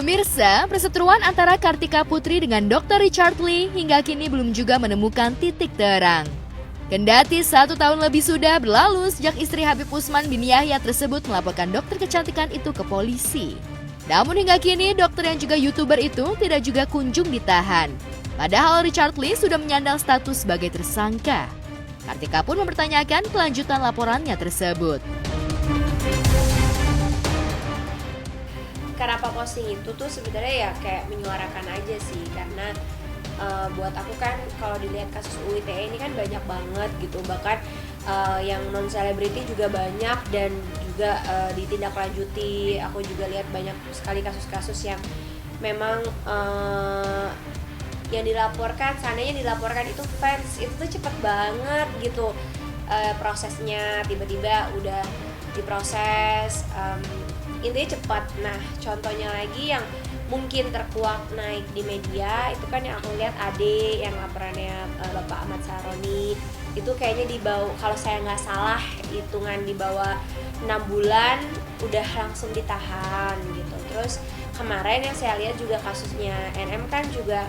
Pemirsa, perseteruan antara Kartika Putri dengan Dr. Richard Lee hingga kini belum juga menemukan titik terang. Kendati 1 tahun lebih sudah berlalu sejak istri Habib Usman bin Yahya tersebut melaporkan dokter kecantikan itu ke polisi. Namun hingga kini dokter yang juga YouTuber itu tidak juga kunjung ditahan. Padahal Richard Lee sudah menyandang status sebagai tersangka. Kartika pun mempertanyakan kelanjutan laporannya tersebut. Kenapa posting itu tuh sebenarnya ya kayak menyuarakan aja sih, karena buat aku kan kalau dilihat kasus UU ITE ini kan banyak banget gitu, bahkan yang non selebriti juga banyak dan juga ditindaklanjuti. Aku juga lihat banyak sekali kasus-kasus yang memang yang dilaporkan, seandainya dilaporkan itu fans, itu tuh cepet banget gitu prosesnya, tiba-tiba udah diproses, intinya cepat. Nah, contohnya lagi yang mungkin terkuak naik di media itu kan yang aku lihat Ade yang laporannya Bapak Ahmad Saroni itu kayaknya dibawa, kalau saya nggak salah hitungan di bawah 6 bulan udah langsung ditahan gitu. Terus kemarin yang saya lihat juga kasusnya NM kan juga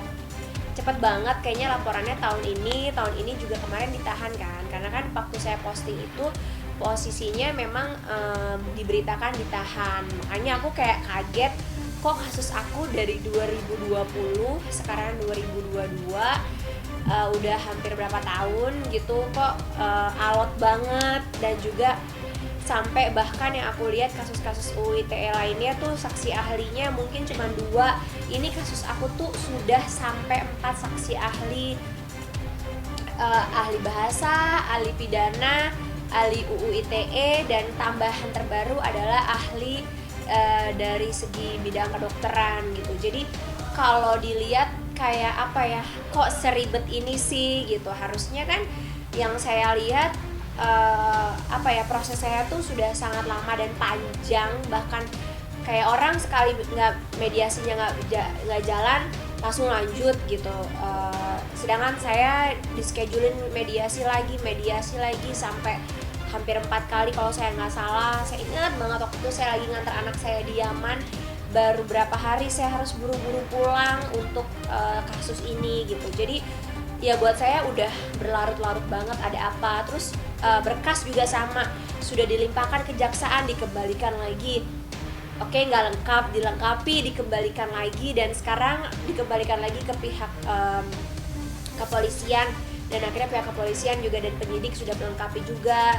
cepet banget, kayaknya laporannya tahun ini juga kemarin ditahan kan, karena kan waktu saya posting itu posisinya memang diberitakan ditahan. Makanya aku kayak kaget, kok kasus aku dari 2020 sekarang 2022 udah hampir berapa tahun gitu, kok alot banget. Dan juga sampai bahkan yang aku lihat kasus-kasus UU ITE lainnya tuh saksi ahlinya mungkin cuma 2. Ini kasus aku tuh sudah sampai 4 saksi ahli, ahli bahasa, ahli pidana, ahli UU ITE, dan tambahan terbaru adalah ahli dari segi bidang kedokteran gitu. Jadi kalau dilihat kayak apa ya, kok seribet ini sih gitu. Harusnya kan yang saya lihat proses saya tuh sudah sangat lama dan panjang, bahkan kayak orang sekali nggak mediasinya nggak jalan langsung lanjut gitu. Sedangkan saya dischedulin mediasi lagi sampai hampir 4 kali kalau saya nggak salah. Saya ingat banget waktu itu saya lagi ngantar anak saya di Yaman, baru berapa hari saya harus buru-buru pulang untuk kasus ini gitu. Jadi ya buat saya udah berlarut-larut banget ada apa. Terus berkas juga sama, sudah dilimpahkan kejaksaan dikembalikan lagi. Oke, nggak lengkap, dilengkapi, dikembalikan lagi, dan sekarang dikembalikan lagi ke pihak kepolisian, dan akhirnya pihak kepolisian juga dan penyidik sudah melengkapi juga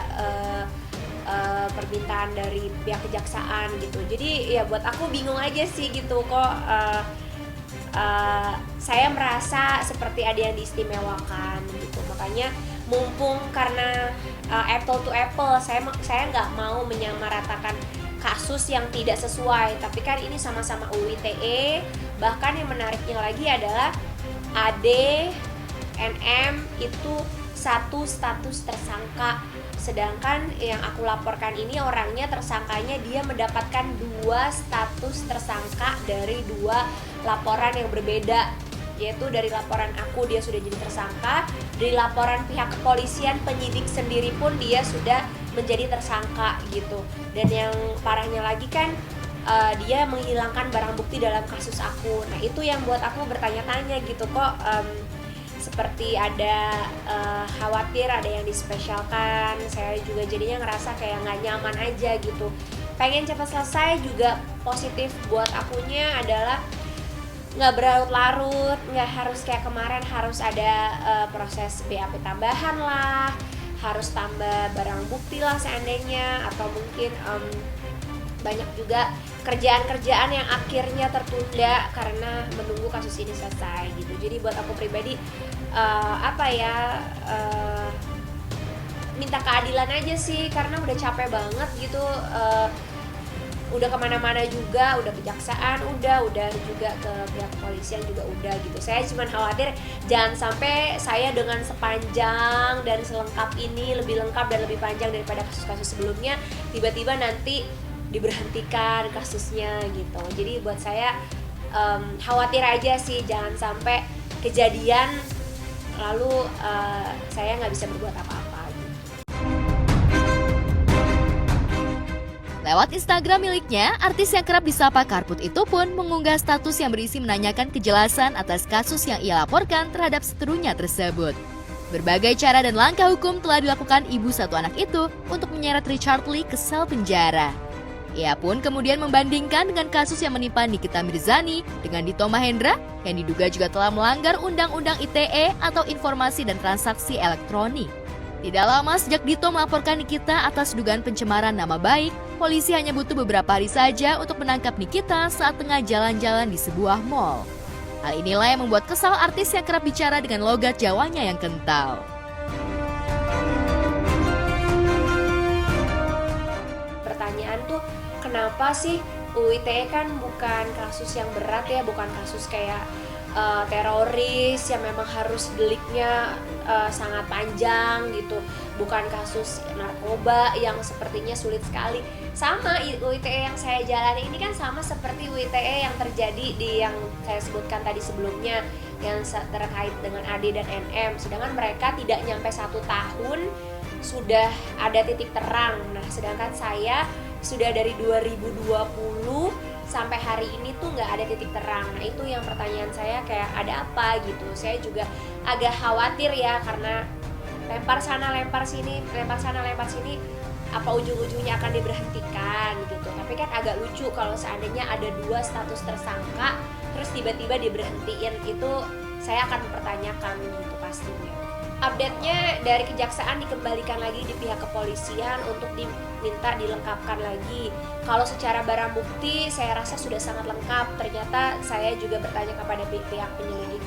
permintaan dari pihak kejaksaan gitu. Jadi ya buat aku bingung aja sih gitu, kok saya merasa seperti ada yang diistimewakan gitu. Makanya mumpung karena apple to apple, saya nggak mau menyamaratakan kasus yang tidak sesuai, tapi kan ini sama-sama UU ITE. Bahkan yang menariknya lagi adalah AD, NM itu satu status tersangka, sedangkan yang aku laporkan ini orangnya, tersangkanya, dia mendapatkan 2 status tersangka dari 2 laporan yang berbeda, yaitu dari laporan aku dia sudah jadi tersangka, dari laporan pihak kepolisian penyidik sendiri pun dia sudah menjadi tersangka gitu. Dan yang parahnya lagi kan dia menghilangkan barang bukti dalam kasus aku. Nah itu yang buat aku bertanya-tanya gitu, kok seperti ada khawatir ada yang dispesialkan. Saya juga jadinya ngerasa kayak nggak nyaman aja gitu. Pengen cepat selesai juga. Positif buat akunya adalah nggak berlarut-larut, nggak harus kayak kemarin harus ada proses BAP tambahan lah, harus tambah barang bukti lah seandainya, atau mungkin banyak juga kerjaan-kerjaan yang akhirnya tertunda karena menunggu kasus ini selesai gitu. Jadi buat aku pribadi minta keadilan aja sih, karena udah capek banget gitu. Udah kemana-mana juga, udah kejaksaan, udah juga ke pihak kepolisian juga udah gitu. Saya cuma khawatir jangan sampai saya dengan sepanjang dan selengkap ini, lebih lengkap dan lebih panjang daripada kasus-kasus sebelumnya, tiba-tiba nanti diberhentikan kasusnya gitu. Jadi buat saya khawatir aja sih, jangan sampai kejadian lalu saya nggak bisa berbuat apa-apa gitu. Lewat Instagram miliknya, artis yang kerap disapa Karput itu pun mengunggah status yang berisi menanyakan kejelasan atas kasus yang ia laporkan terhadap seterunya tersebut. Berbagai cara dan langkah hukum telah dilakukan ibu satu anak itu untuk menyeret Richard Lee ke sel penjara. Ia pun kemudian membandingkan dengan kasus yang menimpa Nikita Mirzani dengan Dito Mahendra yang diduga juga telah melanggar Undang-Undang ITE atau Informasi dan Transaksi Elektronik. Tidak lama sejak Dito melaporkan Nikita atas dugaan pencemaran nama baik, polisi hanya butuh beberapa hari saja untuk menangkap Nikita saat tengah jalan-jalan di sebuah mall. Hal inilah yang membuat kesal artis yang kerap bicara dengan logat Jawanya yang kental. Pertanyaan tuh, kenapa sih UU ITE kan bukan kasus yang berat ya, bukan kasus kayak teroris yang memang harus deliknya sangat panjang gitu, bukan kasus narkoba yang sepertinya sulit sekali. Sama UU ITE yang saya jalani ini kan sama seperti UU ITE yang terjadi di yang saya sebutkan tadi sebelumnya, yang terkait dengan AD dan NM, sedangkan mereka tidak nyampe 1 tahun sudah ada titik terang. Nah, sedangkan saya sudah dari 2020 sampai hari ini tuh nggak ada titik terang. Nah, itu yang pertanyaan saya, kayak ada apa gitu. Saya juga agak khawatir ya, karena lempar sana lempar sini, apa ujung-ujungnya akan diberhentikan gitu. Tapi kan agak lucu kalau seandainya ada 2 status tersangka terus tiba-tiba diberhentiin, itu saya akan mempertanyakan gitu pastinya. Update-nya dari kejaksaan dikembalikan lagi di pihak kepolisian untuk diminta dilengkapkan lagi. Kalau secara barang bukti saya rasa sudah sangat lengkap. Ternyata saya juga bertanya kepada pihak penyelidik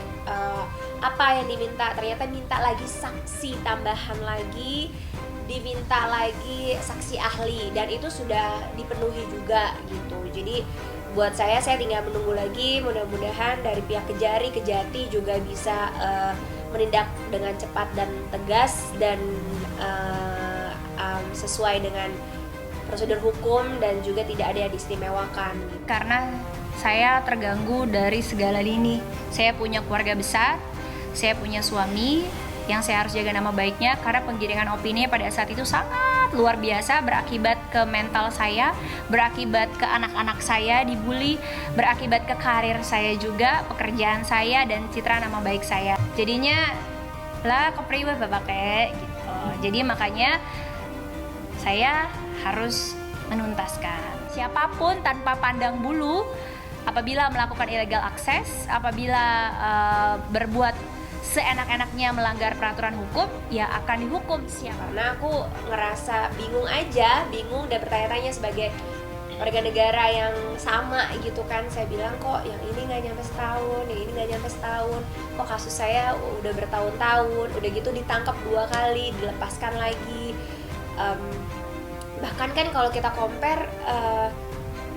apa yang diminta. Ternyata minta lagi saksi tambahan lagi, diminta lagi saksi ahli, dan itu sudah dipenuhi juga gitu. Jadi buat saya tinggal menunggu lagi. Mudah-mudahan dari pihak Kejati juga bisa menindak dengan cepat dan tegas dan sesuai dengan prosedur hukum, dan juga tidak ada yang diistimewakan gitu. Karena saya terganggu dari segala lini. Saya punya keluarga besar, saya punya suami yang saya harus jaga nama baiknya, karena penggiringan opini pada saat itu sangat luar biasa, berakibat ke mental saya, berakibat ke anak-anak saya dibully, berakibat ke karir saya juga, pekerjaan saya, dan citra nama baik saya. Jadinya lah kepriwe bapak kayak gitu. Jadi makanya saya harus menuntaskan. Siapapun tanpa pandang bulu, apabila melakukan illegal access, apabila berbuat seenak-enaknya melanggar peraturan hukum, ya akan dihukum. Karena aku ngerasa bingung dan bertanya-tanya sebagai warga negara yang sama gitu kan. Saya bilang, kok yang ini nggak nyampe setahun, yang ini nggak nyampe setahun, kok kasus saya udah bertahun-tahun, udah gitu ditangkap 2 kali, dilepaskan lagi. Bahkan kan kalau kita compare,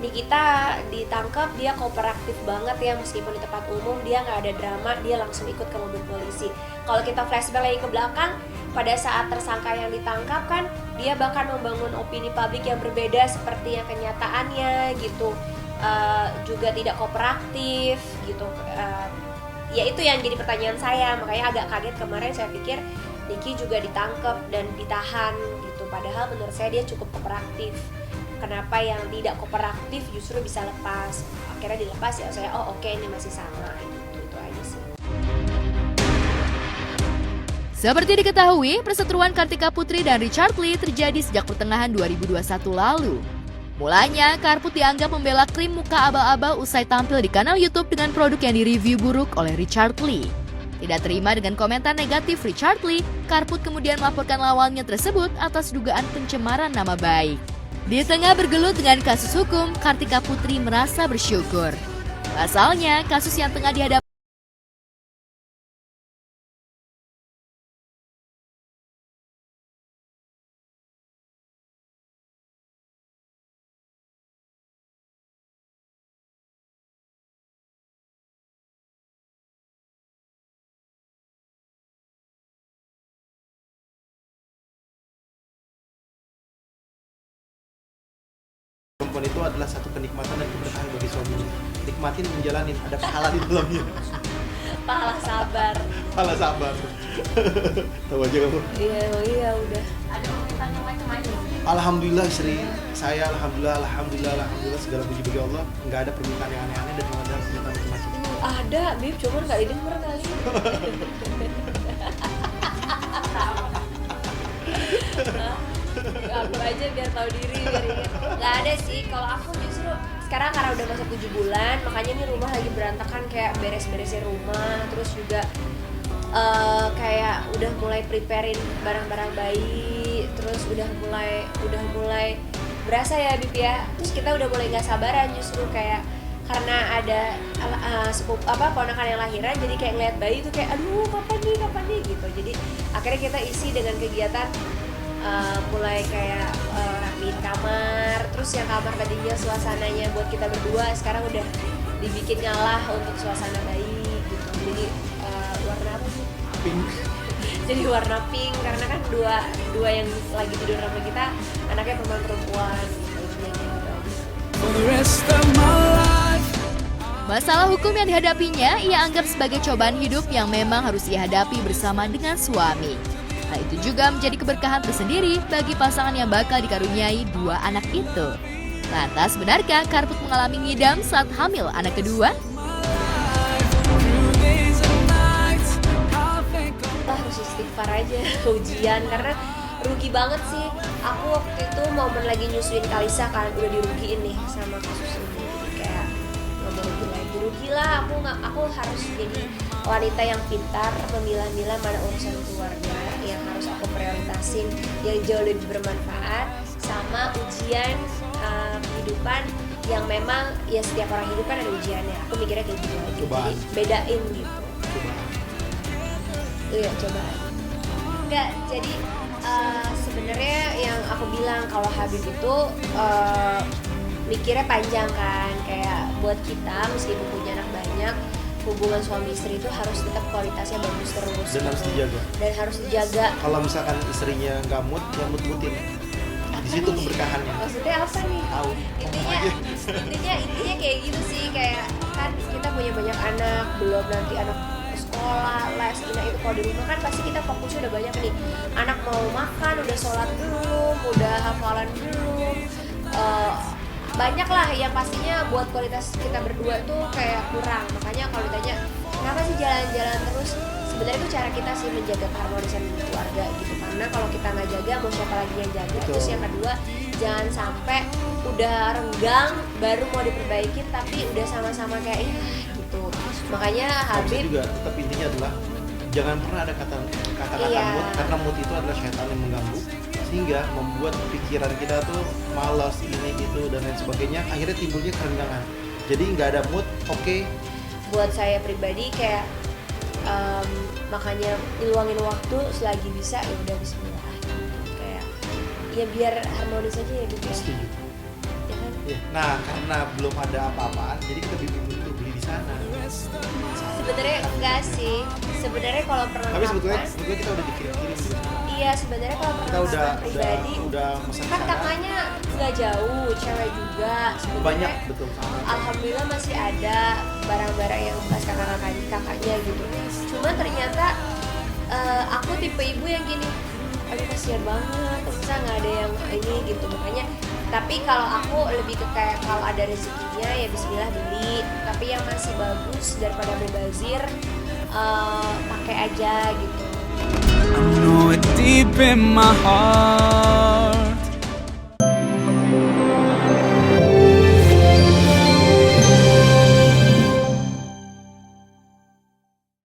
Nikita ditangkap, dia kooperatif banget ya, meskipun di tempat umum dia nggak ada drama, dia langsung ikut ke mobil polisi. Kalau kita flashback lagi ke belakang, pada saat tersangka yang ditangkap kan, dia bahkan membangun opini publik yang berbeda seperti yang kenyataannya gitu, juga tidak kooperatif gitu. Ya itu yang jadi pertanyaan saya, makanya agak kaget kemarin. Saya pikir Niki juga ditangkap dan ditahan gitu, padahal menurut saya dia cukup kooperatif. Kenapa yang tidak kooperatif justru bisa lepas? Akhirnya dilepas, ya saya oke, ini masih sama gitu. Itu aja sih. Seperti diketahui, perseteruan Kartika Putri dan Richard Lee terjadi sejak pertengahan 2021 lalu. Mulanya, Karput dianggap membela krim muka abal-abal usai tampil di kanal YouTube dengan produk yang direview buruk oleh Richard Lee. Tidak terima dengan komentar negatif Richard Lee, Karput kemudian melaporkan lawannya tersebut atas dugaan pencemaran nama baik. Di tengah bergelut dengan kasus hukum, Kartika Putri merasa bersyukur. Pasalnya, kasus yang tengah dihadapi perempuan itu adalah satu kenikmatan dan keberkahan bagi suaminya. Nikmatin menjalanin, ada pahala di dalamnya. Pahala sabar. Pahala sabar. Tahu aja kamu. Iya udah. Ada komentar yang macam-macam. Alhamdulillah istri saya, alhamdulillah segala puji bagi Allah, nggak ada permintaan yang aneh-aneh dan nggak ada permintaan macam-macam. Ada, Bib, cuman nggak denger kali. Aku aja biar tahu diri, biar ingat. Nggak ada sih, kalau aku justru sekarang karena udah masuk 7 bulan, makanya ini rumah lagi berantakan, kayak beres-beresin rumah, terus juga kayak udah mulai preparein barang-barang bayi, terus udah mulai berasa ya Bib ya. Terus kita udah mulai nggak sabaran justru kayak karena ada ponakan yang lahiran, jadi kayak ngeliat bayi itu kayak aduh kapan nih gitu. Jadi akhirnya kita isi dengan kegiatan mulai kayak rapiin kamar, terus yang kamar tadinya suasananya buat kita berdua sekarang udah dibikin ngalah untuk suasana bayi gitu. Jadi warna apa sih? Pink. Jadi warna pink karena kan dua yang lagi tidur sama kita anaknya perempuan gitu. Masalah hukum yang dihadapinya ia anggap sebagai cobaan hidup yang memang harus ia hadapi bersama dengan suami. Hal itu juga menjadi keberkahan tersendiri bagi pasangan yang bakal dikaruniai 2 anak itu. Lantas benarkah Karput mengalami ngidam saat hamil anak kedua? Harus istighfar aja ujian karena rugi banget sih. Aku waktu itu momen lagi nyusuin Kalisa kan udah dirugiin nih sama kasus ini. Jadi kayak nggak mau rugi lah. Aku harus jadi wanita yang pintar memilah-milah mana urusan keluarga yang harus aku prioritasin yang jauh lebih bermanfaat sama ujian kehidupan yang memang ya setiap orang hidup kan ada ujiannya. Aku mikirnya kayak gitu aja. Jadi bedain gitu. Iya coba. Enggak, jadi sebenarnya yang aku bilang kalau Habib itu mikirnya panjang kan, kayak buat kita meskipun punya anak banyak, hubungan suami istri itu harus tetap kualitasnya bagus terus Dan harus dijaga. Kalau misalkan istrinya nggak mood, ya mood-moodin. Di situ keberkahannya. Maksudnya apa nih? Tahu. Intinya kayak gitu sih, kayak kan kita punya banyak anak, belum nanti anak sekolah, les, itu kalau di rumah kan pasti kita fokusnya udah banyak nih. Anak mau makan, udah sholat belum, udah hafalan belum, banyak lah yang pastinya buat kualitas kita berdua itu kayak kurang. Makanya kalau ditanya kenapa sih jalan-jalan terus, sebenarnya itu cara kita sih menjaga keharmonisan keluarga gitu. Karena kalau kita nggak jaga, mau siapa lagi yang jaga? Betul. Terus yang kedua, jangan sampai udah renggang baru mau diperbaikin tapi udah sama-sama kayak gitu. Makanya Habib juga tetap intinya adalah jangan pernah ada kata-kata mood, karena mood itu adalah syaitan yang mengganggu sehingga membuat pikiran kita tuh malas ini itu dan lain sebagainya, akhirnya timbulnya kerenggangan. Jadi nggak ada mood, oke. Buat saya pribadi kayak makanya luangin waktu selagi bisa ya udah bismillah gitu. Kayak ya biar harmonis aja ya gitu. Setuju. Ya kan? Nah karena belum ada apa-apaan, jadi kita beli di sana. Sebenarnya enggak sih. Sebenarnya kalau pernah Tapi sebetulnya kita udah dikirim-kirim gitu. Iya, sebenarnya kalau Kita pernah pribadi udah pesan kan sana. kakaknya nggak jauh, cewek juga sebenarnya. Banyak betul sama. Alhamdulillah masih ada barang-barang yang bekas kakaknya gitu. Cuma ternyata aku tipe ibu yang gini, aduh kasihan banget, masa nggak ada yang ini gitu. Makanya tapi kalau aku lebih ke kayak kalau ada rezekinya ya bismillah beli, tapi yang masih bagus daripada mubazir pakai aja gitu. I know it deep in my heart.